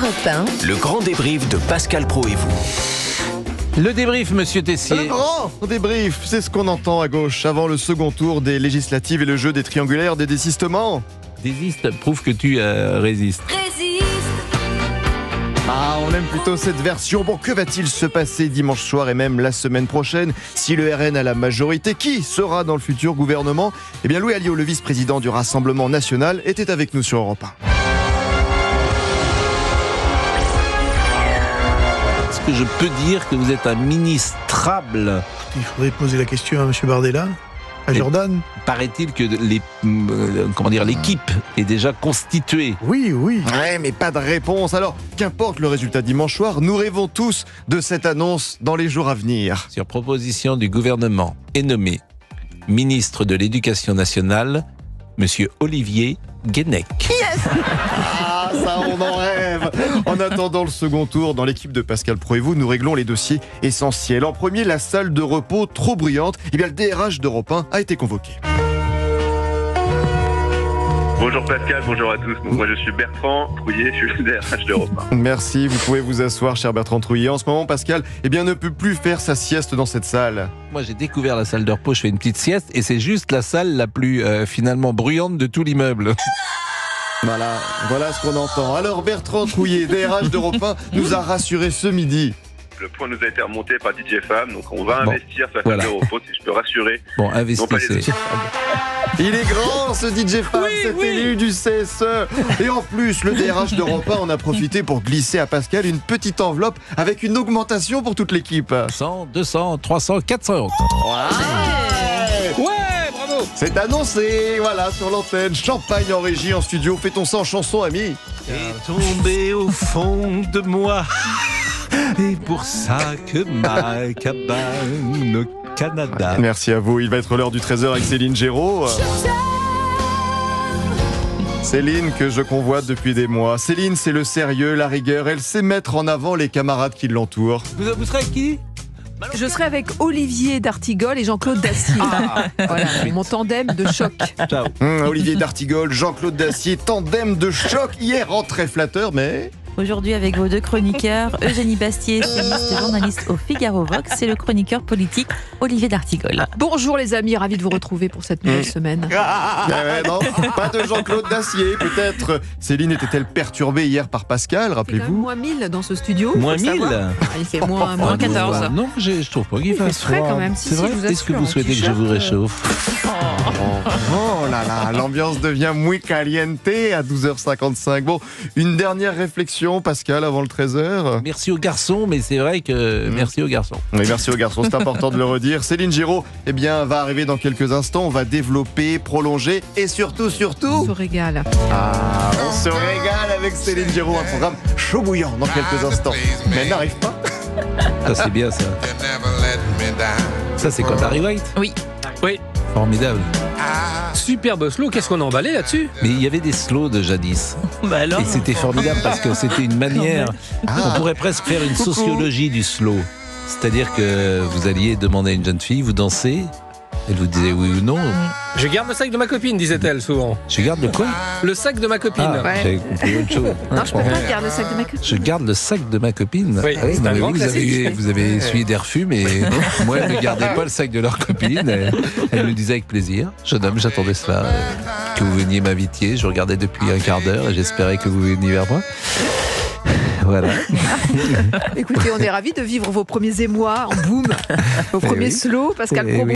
Europe 1. Le grand débrief de Pascal Praud et vous. Le débrief, monsieur Tessier. Le grand débrief, c'est ce qu'on entend à gauche avant le second tour des législatives et le jeu des triangulaires des désistements. Désiste, prouve que tu résistes. Ah, on aime plutôt cette version. Bon, que va-t-il se passer dimanche soir et même la semaine prochaine si le RN a la majorité? Qui sera dans le futur gouvernement? Eh bien, Louis Alliot, le vice-président du Rassemblement National, était avec nous sur Europe 1. Est-ce que je peux dire que vous êtes un ministrable? Il faudrait poser la question à M. Bardella, à Jordan. Paraît-il que l'équipe est déjà constituée. Oui. Ouais, mais pas de réponse. Alors, qu'importe le résultat dimanche soir, nous rêvons tous de cette annonce dans les jours à venir. Sur proposition du gouvernement, est nommé ministre de l'Éducation nationale, monsieur Olivier Guénec. Ah, ça, on en rêve. En attendant le second tour, dans l'équipe de Pascal Praud et vous, nous réglons les dossiers essentiels. En premier, la salle de repos trop bruyante. Eh bien, le DRH d'Europe 1 a été convoqué. Bonjour Pascal, bonjour à tous. Donc, moi je suis Bertrand Trouillet, je suis le DRH d'Europe 1. Merci, vous pouvez vous asseoir, cher Bertrand Trouillet. En ce moment, Pascal, ne peut plus faire sa sieste dans cette salle. Moi, j'ai découvert la salle de repos, je fais une petite sieste, et c'est juste la salle la plus finalement bruyante de tout l'immeuble. Voilà ce qu'on entend. Alors, Bertrand Trouillet, DRH d'Europe 1, nous a rassuré ce midi. Le point nous a été remonté par DJ Femme, donc on va investir sur la salle de repos, si je peux rassurer. Bon, investissez. Il est grand ce DJ Fab, cet élu du CSE. Et en plus, le DRH d'Europe 1 en a profité pour glisser à Pascal une petite enveloppe avec une augmentation pour toute l'équipe. 100, 200, 300, 400 euros. Ouais, bravo. C'est annoncé, voilà, sur l'antenne. Champagne en régie, en studio. Fait-on ça en chanson, ami? Est tombé au fond de moi. Et pour ça que ma cabane au Canada. Merci à vous. Il va être l'heure du 13h avec Céline Géraud. Céline que je convoite depuis des mois. Céline, c'est le sérieux, la rigueur. Elle sait mettre en avant les camarades qui l'entourent. Vous serez avec qui? Je serai avec Olivier d'Artigol et Jean-Claude Dacier. Voilà, mon tandem de choc. Ciao. Olivier d'Artigol, Jean-Claude Dacier, tandem de choc. Hier, en très flatteur, mais... Aujourd'hui, avec vos deux chroniqueurs, Eugénie Bastier, styliste et journaliste au Figaro Vox, et le chroniqueur politique Olivier d'Artigol. Bonjour les amis, ravi de vous retrouver pour cette nouvelle semaine. Non, pas de Jean-Claude Dacier, peut-être. Céline était-elle perturbée hier par Pascal, rappelez-vous? Moins 1000 dans ce studio. Moins 1000 Il fait moins 14. Non, je trouve pas qu'il fasse frais froid. quand même. C'est vrai. Est-ce que vous souhaitez que je vous réchauffe? Oh là là, l'ambiance devient muy caliente à 12h55. Bon, une dernière réflexion, Pascal, avant le 13h. Merci aux garçons, mais c'est vrai que merci aux garçons. Oui, merci aux garçons, c'est important de le redire. Céline Géraud, va arriver dans quelques instants. On va développer, prolonger et surtout... On se régale. On se régale avec Céline Géraud, un programme chaud bouillant dans quelques instants. Mais elle n'arrive pas. Ça, c'est bien, ça. Ça, c'est quoi, Barry White? Oui. Formidable. Superbe slow, qu'est-ce qu'on a emballé là-dessus? Mais il y avait des slows de jadis. Et c'était formidable parce que c'était une manière... On pourrait presque faire une sociologie du slow. C'est-à-dire que vous alliez demander à une jeune fille, vous dansez, elle vous disait oui ou non. Je garde le sac de ma copine, disait-elle souvent. Je garde le quoi? Le sac de ma copine. J'avais compris autre chose. Non, je peux pas garder le sac de ma copine. Je garde le sac de ma copine. Oui, c'est non, un mais grand vous avez essuyé des refus, mais moi, elle ne gardait pas le sac de leur copine. Elle me disait avec plaisir. Jeune homme, j'attendais cela. Que vous veniez m'inviter. Je regardais depuis un quart d'heure et j'espérais que vous veniez vers moi. Voilà. Écoutez, on est ravis de vivre vos premiers émois en boom, vos premiers slow. Pascal Praud,